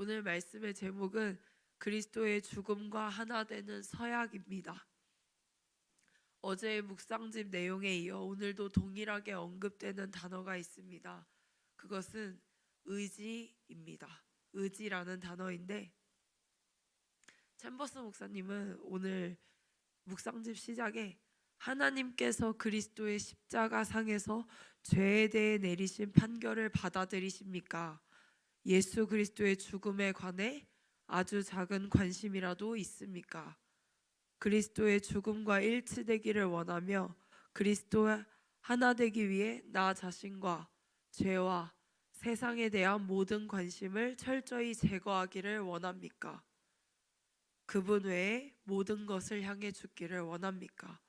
오늘 말씀의 제목은 그리스도의 죽음과 하나 되는 서약입니다. 어제의 묵상집 내용에 이어 오늘도 동일하게 언급되는 단어가 있습니다. 그것은 의지입니다. 의지라는 단어인데 챔버스 목사님은 오늘 묵상집 시작에 하나님께서 그리스도의 십자가 상에서 죄에 대해 내리신 판결을 받아들이십니까? 예수 그리스도의 죽음에 관해 아주 작은 관심이라도 있습니까? 그리스도의 죽음과 일치되기를 원하며 그리스도와 하나 되기 위해 나 자신과 죄와 세상에 대한 모든 관심을 철저히 제거하기를 원합니까? 그분 외에 모든 것을 향해 죽기를 원합니까?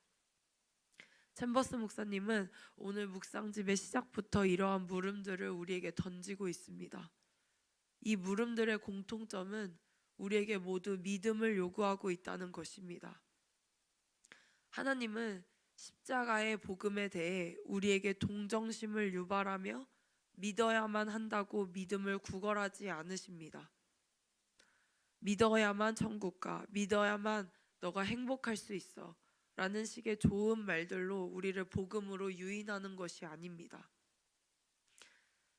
챔버스 목사님은 오늘 묵상집의 시작부터 이러한 물음들을 우리에게 던지고 있습니다. 이 물음들의 공통점은 우리에게 모두 믿음을 요구하고 있다는 것입니다. 하나님은 십자가의 복음에 대해 우리에게 동정심을 유발하며 믿어야만 한다고 믿음을 구걸하지 않으십니다. 믿어야만 천국 가, 믿어야만 너가 행복할 수 있어 라는 식의 좋은 말들로 우리를 복음으로 유인하는 것이 아닙니다.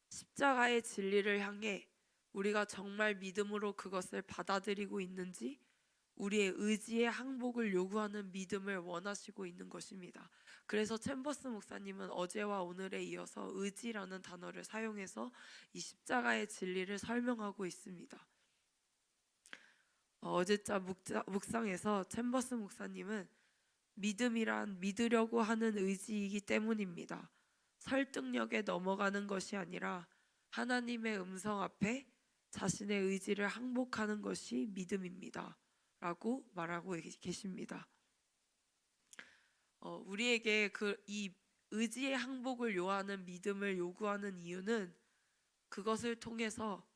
십자가의 진리를 향해 우리가 정말 믿음으로 그것을 받아들이고 있는지 우리의 의지의 항복을 요구하는 믿음을 원하시고 있는 것입니다. 그래서 챔버스 목사님은 어제와 오늘에 이어서 의지라는 단어를 사용해서 이 십자가의 진리를 설명하고 있습니다. 어제자 묵상에서 챔버스 목사님은 믿음이란 믿으려고 하는 의지이기 때문입니다. 설득력에 넘어가는 것이 아니라 하나님의 음성 앞에 자신의 의지를 항복하는 것이 믿음입니다 라고 말하고 계십니다. 우리에게 이 의지의 항복을 요하는 믿음을 요구하는 이유는 그것을 통해서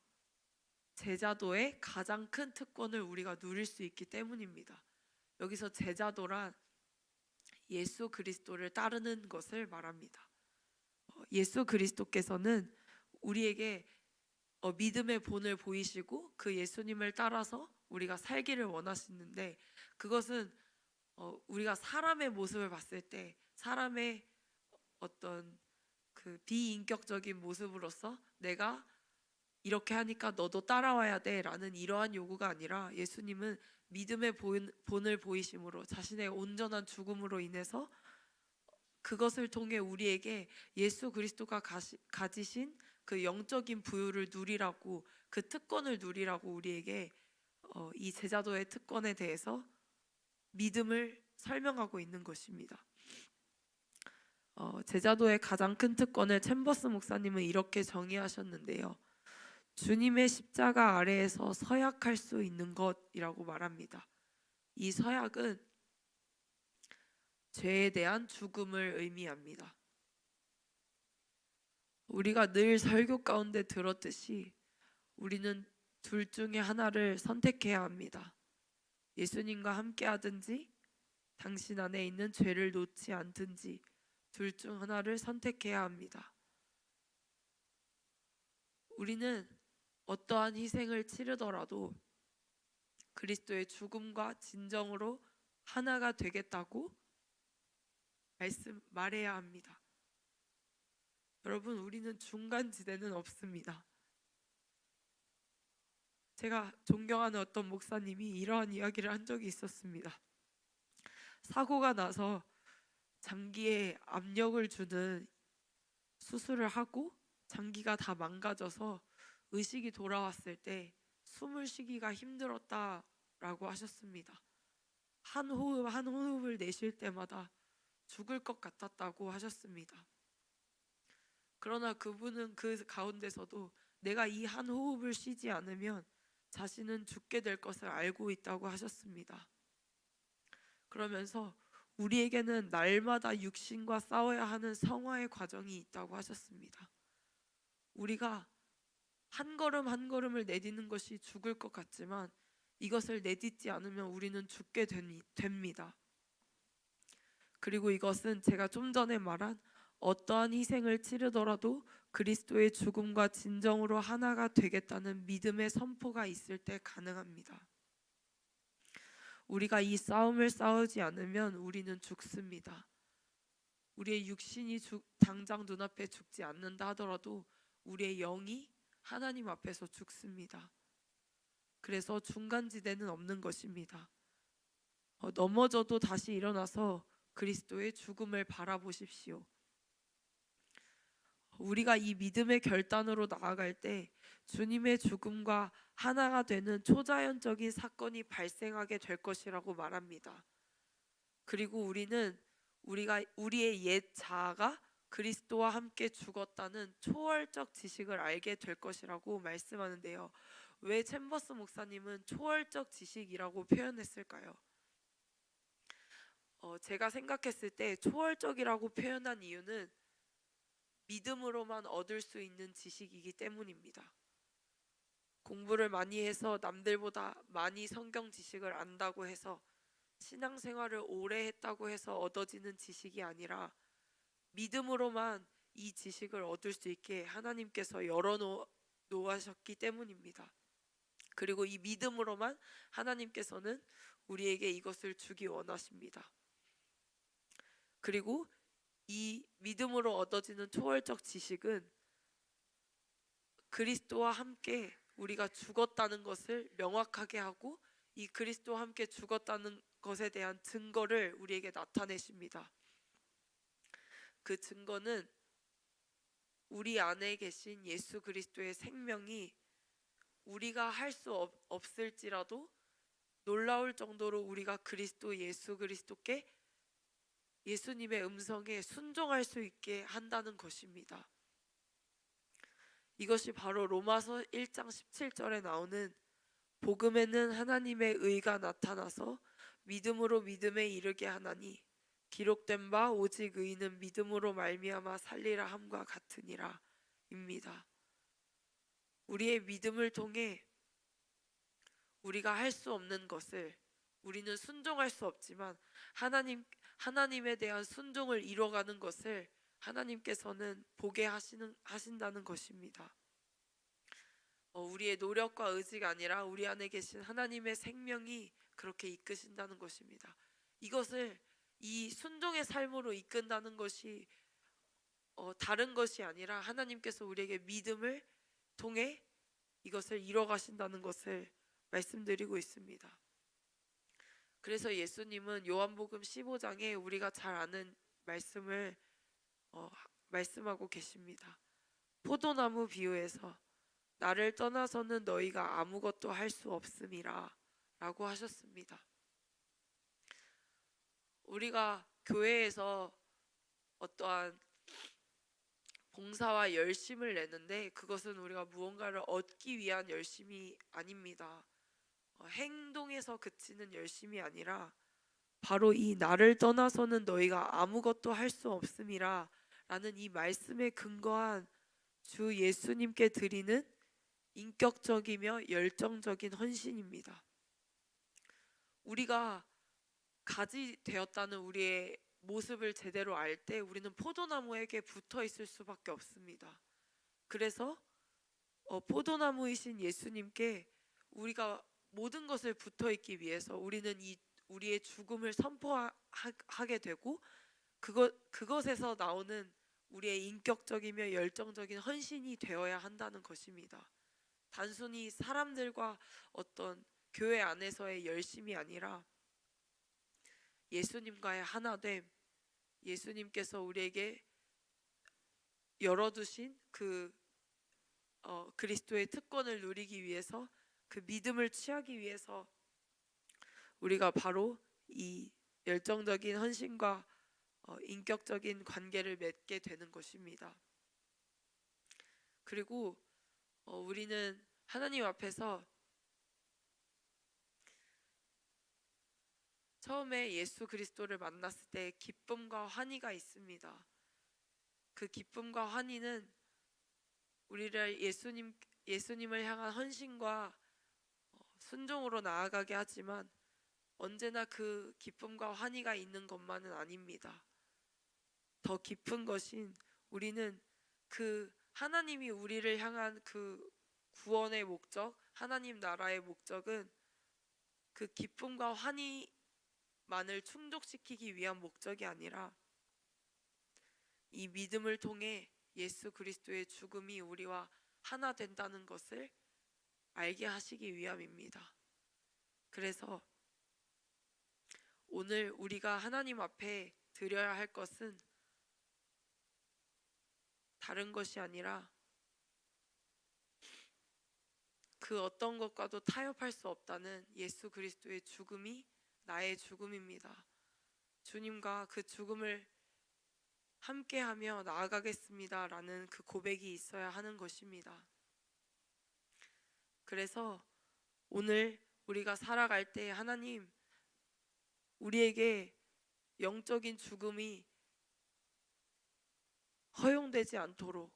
제자도의 가장 큰 특권을 우리가 누릴 수 있기 때문입니다. 여기서 제자도란 예수 그리스도를 따르는 것을 말합니다. 예수 그리스도께서는 우리에게 믿음의 본을 보이시고 그 예수님을 따라서 우리가 살기를 원하시는데 그것은 우리가 사람의 모습을 봤을 때 사람의 어떤 그 비인격적인 모습으로서 내가 이렇게 하니까 너도 따라와야 돼 라는 이러한 요구가 아니라 예수님은 믿음의 본을 보이심으로 자신의 온전한 죽음으로 인해서 그것을 통해 우리에게 예수 그리스도가 가지신 그 영적인 부유를 누리라고 그 특권을 누리라고 우리에게 이 제자도의 특권에 대해서 믿음을 설명하고 있는 것입니다. 제자도의 가장 큰 특권을 챔버스 목사님은 이렇게 정의하셨는데요. 주님의 십자가 아래에서 서약할 수 있는 것이라고 말합니다. 이 서약은 죄에 대한 죽음을 의미합니다. 우리가 늘 설교 가운데 들었듯이 우리는 둘 중에 하나를 선택해야 합니다. 예수님과 함께 하든지 당신 안에 있는 죄를 놓지 않든지 둘 중 하나를 선택해야 합니다. 우리는 어떠한 희생을 치르더라도 그리스도의 죽음과 진정으로 하나가 되겠다고 말해야 합니다. 여러분, 우리는 중간지대는 없습니다. 제가 존경하는 어떤 목사님이 이러한 이야기를 한 적이 있었습니다. 사고가 나서 장기에 압력을 주는 수술을 하고 장기가 다 망가져서 의식이 돌아왔을 때 숨을 쉬기가 힘들었다라고 하셨습니다. 한 호흡 한 호흡을 내쉴 때마다 죽을 것 같았다고 하셨습니다. 그러나 그분은 그 가운데서도 내가 이 한 호흡을 쉬지 않으면 자신은 죽게 될 것을 알고 있다고 하셨습니다. 그러면서 우리에게는 날마다 육신과 싸워야 하는 성화의 과정이 있다고 하셨습니다. 우리가 한 걸음 한 걸음을 내딛는 것이 죽을 것 같지만 이것을 내딛지 않으면 우리는 죽게 됩니다. 그리고 이것은 제가 좀 전에 말한 어떠한 희생을 치르더라도 그리스도의 죽음과 진정으로 하나가 되겠다는 믿음의 선포가 있을 때 가능합니다. 우리가 이 싸움을 싸우지 않으면 우리는 죽습니다. 우리의 육신이 당장 눈앞에 죽지 않는다 하더라도 우리의 영이 하나님 앞에서 죽습니다. 그래서 중간지대는 없는 것입니다. 넘어져도 다시 일어나서 그리스도의 죽음을 바라보십시오. 우리가 이 믿음의 결단으로 나아갈 때 주님의 죽음과 하나가 되는 초자연적인 사건이 발생하게 될 것이라고 말합니다. 그리고 우리의 옛 자아가 그리스도와 함께 죽었다는 초월적 지식을 알게 될 것이라고 말씀하는데요. 왜 챔버스 목사님은 초월적 지식이라고 표현했을까요? 제가 생각했을 때 초월적이라고 표현한 이유는 믿음으로만 얻을 수 있는 지식이기 때문입니다. 공부를 많이 해서 남들보다 많이 성경 지식을 안다고 해서 신앙생활을 오래 했다고 해서 얻어지는 지식이 아니라 믿음으로만 이 지식을 얻을 수 있게 하나님께서 열어놓으셨기 때문입니다. 그리고 이 믿음으로만 하나님께서는 우리에게 이것을 주기 원하십니다. 그리고 이 믿음으로 얻어지는 초월적 지식은 그리스도와 함께 우리가 죽었다는 것을 명확하게 하고 이 그리스도와 함께 죽었다는 것에 대한 증거를 우리에게 나타내십니다. 그 증거는 우리 안에 계신 예수 그리스도의 생명이 우리가 할 수 없을지라도 놀라울 정도로 우리가 예수 그리스도께 예수님의 음성에 순종할 수 있게 한다는 것입니다. 이것이 바로 로마서 1장 17절에 나오는 복음에는 하나님의 의가 나타나서 믿음으로 믿음에 이르게 하나니 기록된 바 오직 의인은 믿음으로 말미암아 살리라 함과 같으니라 입니다. 우리의 믿음을 통해 우리가 할 수 없는 것을 우리는 순종할 수 없지만 하나님에 대한 순종을 이뤄가는 것을 하나님께서는 보게 하신다는 것입니다. 우리의 노력과 의지가 아니라 우리 안에 계신 하나님의 생명이 그렇게 이끄신다는 것입니다. 이것을 이 순종의 삶으로 이끈다는 것이 다른 것이 아니라 하나님께서 우리에게 믿음을 통해 이것을 이뤄가신다는 것을 말씀드리고 있습니다. 그래서 예수님은 요한복음 15장에 우리가 잘 아는 말씀을 말씀하고 계십니다. 포도나무 비유에서 나를 떠나서는 너희가 아무것도 할 수 없음이라 라고 하셨습니다. 우리가 교회에서 어떠한 봉사와 열심을 내는데 그것은 우리가 무언가를 얻기 위한 열심이 아닙니다. 행동에서 그치는 열심이 아니라 바로 이 나를 떠나서는 너희가 아무것도 할 수 없음이라 라는 이 말씀에 근거한 주 예수님께 드리는 인격적이며 열정적인 헌신입니다. 우리가 가지 되었다는 우리의 모습을 제대로 알 때 우리는 포도나무에게 붙어 있을 수밖에 없습니다. 그래서 포도나무이신 예수님께 우리가 모든 것을 붙어 있기 위해서 우리는 우리의 죽음을 선포하게 되고 그것에서 나오는 우리의 인격적이며 열정적인 헌신이 되어야 한다는 것입니다. 단순히 사람들과 어떤 교회 안에서의 열심이 아니라 예수님과의 하나됨, 예수님께서 우리에게 열어두신 그리스도의 특권을 누리기 위해서 그 믿음을 취하기 위해서 우리가 바로 이 열정적인 헌신과 인격적인 관계를 맺게 되는 것입니다. 그리고 우리는 하나님 앞에서 처음에 예수 그리스도를 만났을 때 기쁨과 환희가 있습니다. 그 기쁨과 환희는 우리를 예수님을 향한 헌신과 순종으로 나아가게 하지만 언제나 그 기쁨과 환희가 있는 것만은 아닙니다. 더 깊은 것인 우리는 그 하나님이 우리를 향한 그 구원의 목적, 하나님 나라의 목적은 그 기쁨과 환희만을 충족시키기 위한 목적이 아니라 이 믿음을 통해 예수 그리스도의 죽음이 우리와 하나 된다는 것을 알게 하시기 위함입니다. 그래서 오늘 우리가 하나님 앞에 드려야 할 것은 다른 것이 아니라 그 어떤 것과도 타협할 수 없다는 예수 그리스도의 죽음이 나의 죽음입니다. 주님과 그 죽음을 함께하며 나아가겠습니다 라는 그 고백이 있어야 하는 것입니다. 그래서 오늘 우리가 살아갈 때 하나님, 우리에게 영적인 죽음이 허용되지 않도록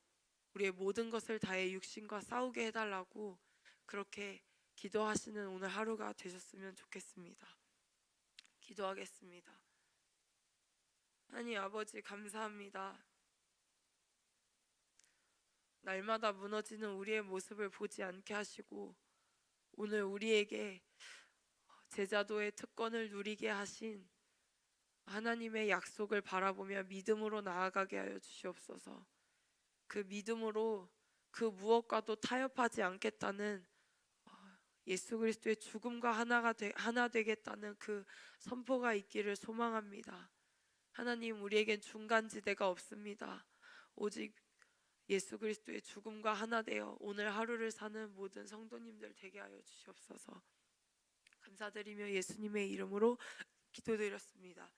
우리의 모든 것을 다해 육신과 싸우게 해달라고 그렇게 기도하시는 오늘 하루가 되셨으면 좋겠습니다. 기도하겠습니다. 하나님 아버지, 감사합니다. 날마다 무너지는 우리의 모습을 보지 않게 하시고 오늘 우리에게 제자도의 특권을 누리게 하신 하나님의 약속을 바라보며 믿음으로 나아가게 하여 주시옵소서. 그 믿음으로 그 무엇과도 타협하지 않겠다는 예수 그리스도의 죽음과 하나 되겠다는 그 선포가 있기를 소망합니다. 하나님, 우리에겐 중간지대가 없습니다. 오직 예수 그리스도의 죽음과 하나 되어 오늘 하루를 사는 모든 성도님들 되게 하여 주시옵소서. 감사드리며 예수님의 이름으로 기도드렸습니다.